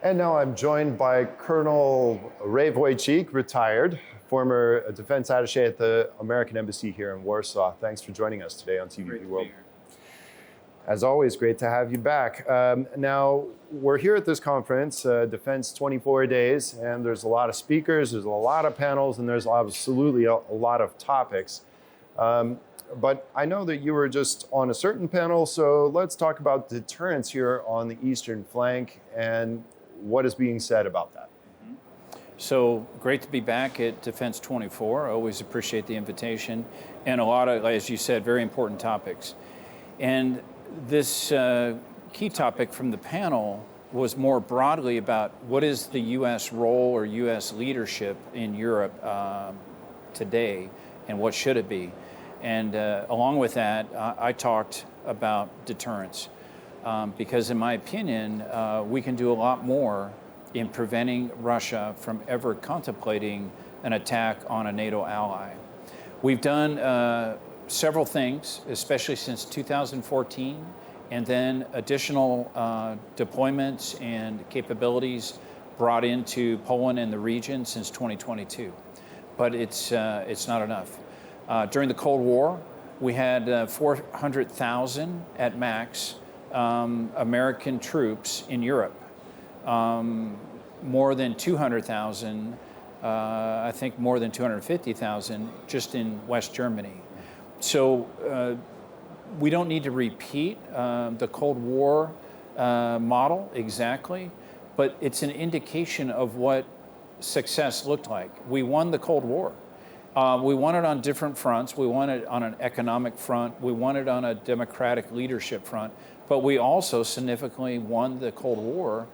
And now I'm joined by Colonel Ray Wojcik, retired, former Defense Attaché at the American Embassy here in Warsaw. Thanks for joining us today on TVP World. As always, great to have you back. Now, we're here at this conference, Defence24 Days, and there's a lot of speakers, there's a lot of panels, and there's absolutely a lot of topics. But I know that you were just on a certain panel, so let's talk about deterrence here on the eastern flank and what is being said about that. So great to be back at Defence24. I always appreciate the invitation, and a lot of, as you said, very important topics. And this key topic from the panel was more broadly about what is the U.S. role or U.S. leadership in Europe today, and what should it be? And along with that, I talked about deterrence. Because in my opinion, we can do a lot more in preventing Russia from ever contemplating an attack on a NATO ally. We've done several things, especially since 2014, and then additional deployments and capabilities brought into Poland and the region since 2022. But it's not enough. During the Cold War, we had 400,000 at max American troops in Europe, more than 200,000, I think more than 250,000 just in West Germany. So we don't need to repeat the Cold War model exactly, but it's an indication of what success looked like. We won the Cold War. We won it on different fronts. We won it on an economic front. We won it on a democratic leadership front. But we also significantly won the Cold War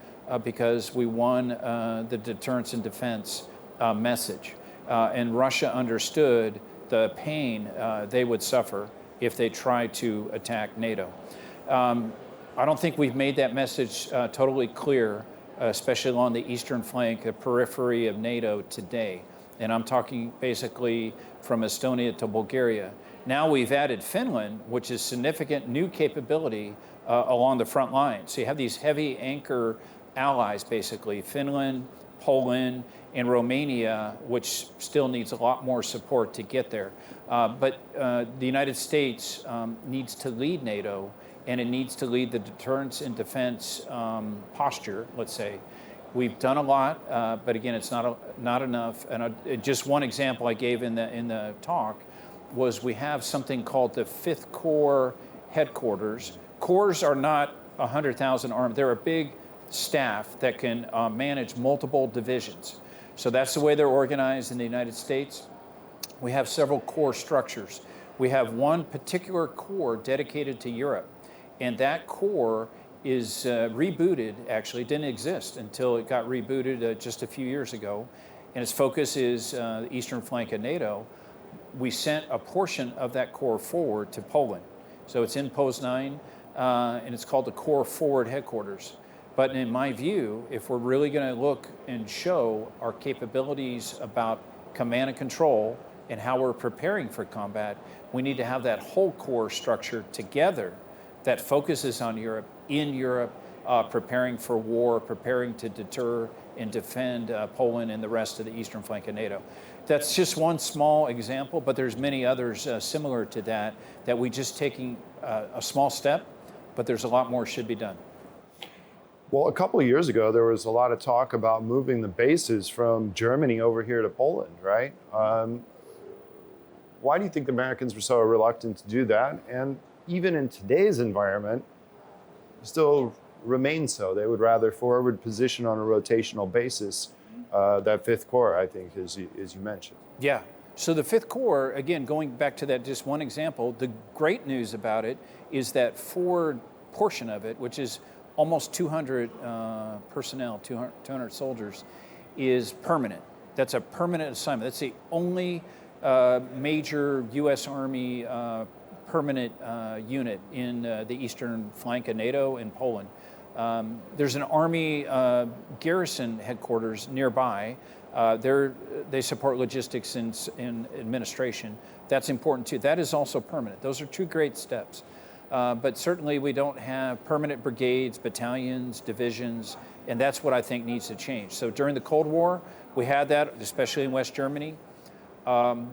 because we won the deterrence and defense message. And Russia understood the pain they would suffer if they tried to attack NATO. I don't think we've made that message totally clear, especially along the eastern flank, the periphery of NATO today. And I'm talking basically from Estonia to Bulgaria. Now we've added Finland, which is significant new capability along the front line. So you have these heavy anchor allies, basically, Finland, Poland, and Romania, which still needs a lot more support to get there. But the United States needs to lead NATO, and it needs to lead the deterrence and defense posture, let's say. We've done a lot, but again, it's not enough. And just one example I gave in the talk was we have something called the 5th Corps headquarters. Corps are not 100,000 armed. They're a big staff that can manage multiple divisions. So that's the way they're organized in the United States. We have several corps structures. We have one particular corps dedicated to Europe, and that corps is rebooted, actually. It didn't exist until it got rebooted just a few years ago, and its focus is the eastern flank of NATO. We sent a portion of that corps forward to Poland. So it's in Poznań, and it's called the Corps Forward Headquarters. But in my view, if we're really going to look and show our capabilities about command and control and how we're preparing for combat, we need to have that whole corps structure together that focuses on Europe, in Europe, preparing for war, preparing to deter and defend Poland and the rest of the eastern flank of NATO. That's just one small example, but there's many others similar to that we just taking a small step, but there's a lot more should be done. Well, a couple of years ago, there was a lot of talk about moving the bases from Germany over here to Poland, right? Why do you think the Americans were so reluctant to do that? And even in today's environment, still remain so. They would rather forward position on a rotational basis, that 5th Corps, I think, as you mentioned. Yeah. So the 5th Corps, again, going back to that just one example, the great news about it is that forward portion of it, which is almost 200 personnel, 200 soldiers, is permanent. That's a permanent assignment. That's the only major U.S. Army permanent unit in the eastern flank of NATO in Poland. There's an Army garrison headquarters nearby. They support logistics and administration. That's important too. That is also permanent. Those are two great steps. But certainly we don't have permanent brigades, battalions, divisions And that's what I think needs to change. So during the Cold War, we had that, especially in West Germany.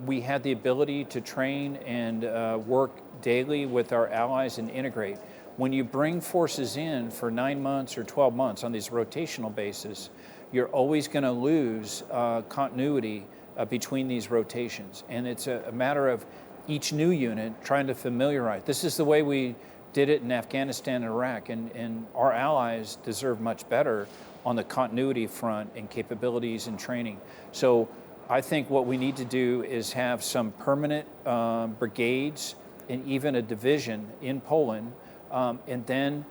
We had the ability to train and work daily with our allies and integrate. When you bring forces in for 9 months or 12 months on these rotational basis, you're always going to lose continuity between these rotations. And it's a matter of each new unit trying to familiarize. This is the way we did it in Afghanistan and Iraq, and our allies deserve much better on the continuity front and capabilities and training. So I think what we need to do is have some permanent brigades and even a division in Poland, and then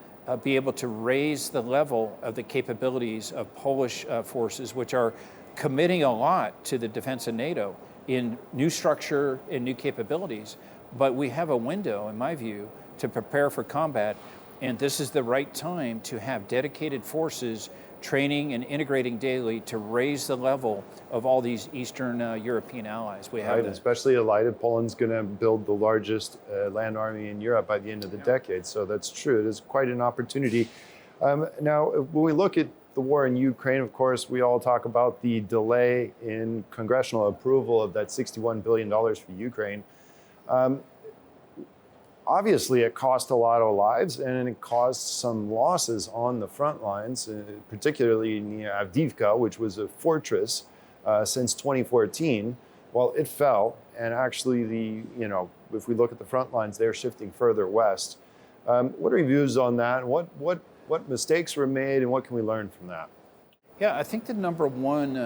be able to raise the level of the capabilities of Polish forces, which are committing a lot to the defense of NATO in new structure and new capabilities. But we have a window, in my view, to prepare for combat, and this is the right time to have dedicated forces training and integrating daily to raise the level of all these Eastern European allies. We have especially alighted. Poland's going to build the largest land army in Europe by the end of the decade, so that's true. It is quite an opportunity. Now, when we look at the war in Ukraine, of course, we all talk about the delay in congressional approval of that $61 billion for Ukraine. Obviously, it cost a lot of lives, and it caused some losses on the front lines, particularly near Avdiivka, which was a fortress since 2014. Well, it fell, and actually, if we look at the front lines, they're shifting further west. What are your views on that? What mistakes were made, and what can we learn from that? Yeah, I think the number one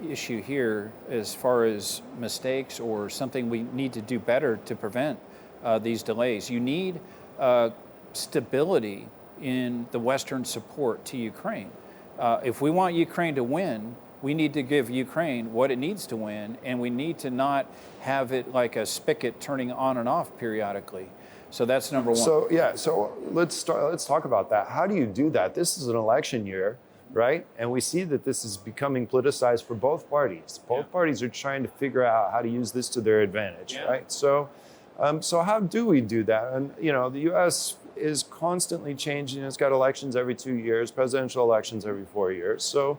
issue here, as far as mistakes or something we need to do better to prevent these delays, you need stability in the Western support to Ukraine. If we want Ukraine to win, we need to give Ukraine what it needs to win, and we need to not have it like a spigot turning on and off periodically. So that's number one. So let's talk about that. How do you do that? This is an election year, right? And we see that this is becoming politicized for both parties. Both parties are trying to figure out how to use this to their advantage, right? So how do we do that? And the U.S. is constantly changing. It's got elections every 2 years, presidential elections every 4 years. So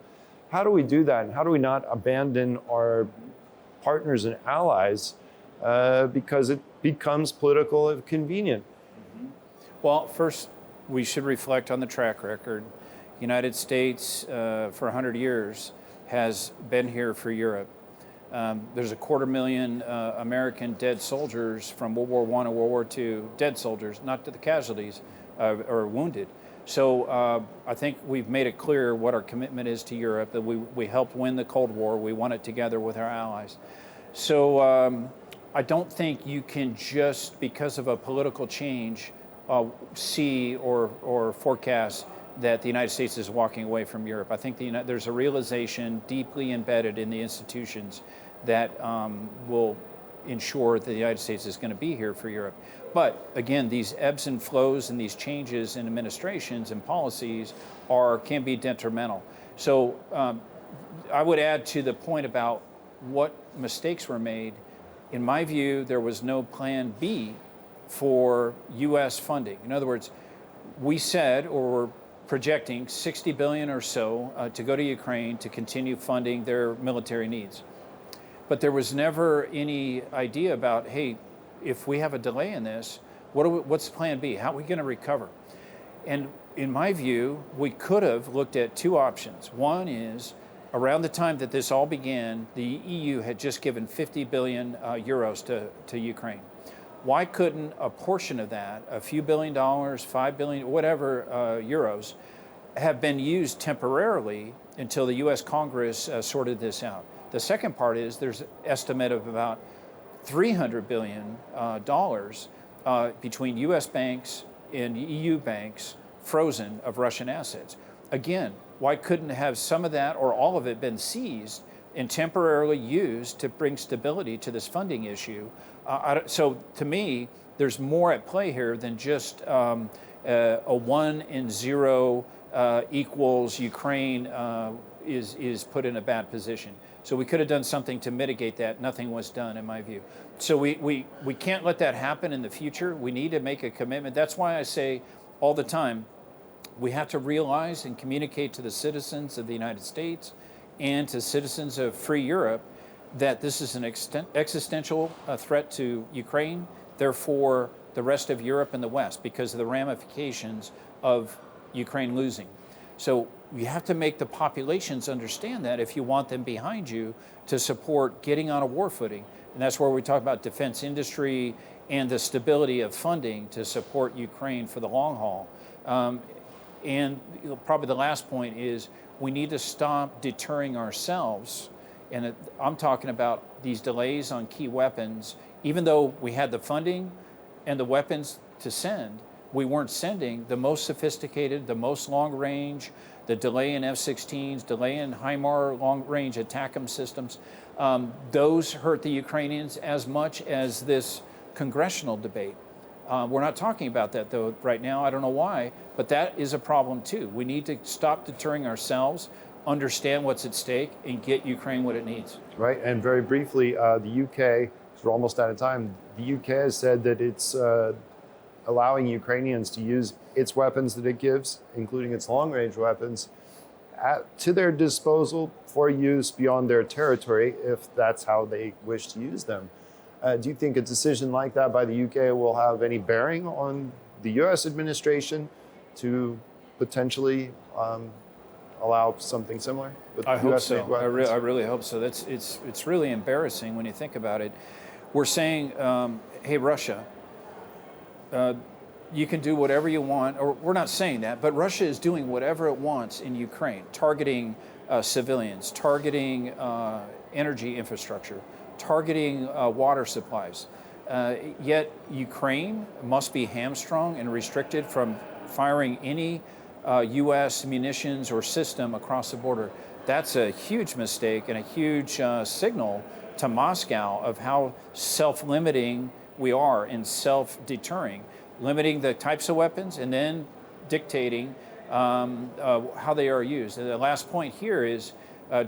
how do we do that? And how do we not abandon our partners and allies because it becomes political and convenient? Mm-hmm. Well, first, we should reflect on the track record. The United States, for 100 years, has been here for Europe. There's 250,000 American dead soldiers from World War I and World War II, dead soldiers, not to the casualties or wounded. So I think we've made it clear what our commitment is to Europe, that we helped win the Cold War. We won it together with our allies. So I don't think you can just, because of a political change, see or forecast that the United States is walking away from Europe. I think there's a realization deeply embedded in the institutions that will ensure that the United States is going to be here for Europe. But again, these ebbs and flows and these changes in administrations and policies can be detrimental. So I would add to the point about what mistakes were made. In my view, there was no plan B for U.S. funding. In other words, we said, or were projecting $60 billion or so to go to Ukraine to continue funding their military needs. But there was never any idea about, hey, if we have a delay in this, what's plan B? How are we going to recover? And in my view, we could have looked at two options. One is, around the time that this all began, the EU had just given 50 billion euros to Ukraine. Why couldn't a portion of that, a few $1 billion, 5 billion, whatever euros, have been used temporarily until the U.S. Congress sorted this out? The second part is there's an estimate of about $300 billion between U.S. banks and EU banks frozen of Russian assets. Again, why couldn't have some of that or all of it been seized and temporarily used to bring stability to this funding issue? So to me, there's more at play here than just a 1 and 0 equals Ukraine is put in a bad position. So we could have done something to mitigate that. Nothing was done, in my view. So we can't let that happen in the future. We need to make a commitment. That's why I say all the time, we have to realize and communicate to the citizens of the United States and to citizens of free Europe that this is an existential threat to Ukraine, therefore the rest of Europe and the West, because of the ramifications of Ukraine losing. So you have to make the populations understand that if you want them behind you to support getting on a war footing. And that's where we talk about defense industry and the stability of funding to support Ukraine for the long haul. And probably the last point is we need to stop deterring ourselves. And I'm talking about these delays on key weapons. Even though we had the funding and the weapons to send, we weren't sending the most sophisticated, the most long range, the delay in F-16s, delay in HIMAR long-range ATACMS systems. Those hurt the Ukrainians as much as this congressional debate. We're not talking about that, though, right now. I don't know why, but that is a problem, too. We need to stop deterring ourselves, understand what's at stake, and get Ukraine what it needs. Right, and very briefly, the UK, we're almost out of time, the UK has said that it's allowing Ukrainians to use its weapons that it gives, including its long-range weapons, to their disposal for use beyond their territory if that's how they wish to use them. Do you think a decision like that by the UK will have any bearing on the US administration to potentially allow something similar? I hope so. I really hope so. It's really embarrassing when you think about it. We're saying, hey, Russia, you can do whatever you want, or we're not saying that, but Russia is doing whatever it wants in Ukraine, targeting civilians, targeting energy infrastructure, targeting water supplies. Yet Ukraine must be hamstrung and restricted from firing any U.S. munitions or system across the border. That's a huge mistake and a huge signal to Moscow of how self-limiting we are and self-deterring, limiting the types of weapons and then dictating how they are used. And the last point here is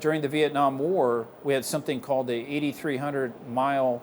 during the Vietnam War, we had something called the 8,300-mile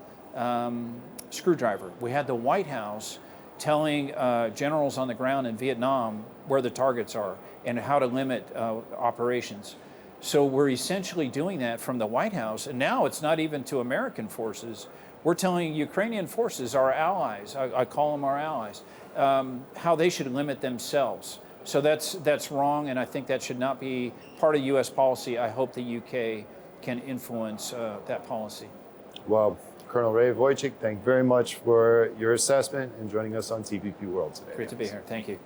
screwdriver. We had the White House telling generals on the ground in Vietnam where the targets are and how to limit operations. So we're essentially doing that from the White House, and now it's not even to American forces. We're telling Ukrainian forces, our allies, I call them our allies, how they should limit themselves. So that's wrong, and I think that should not be part of U.S. policy. I hope the UK can influence that policy. Well, Colonel Ray Wojcik, thank you very much for your assessment and joining us on TVP World today. Great to be here. Thank you.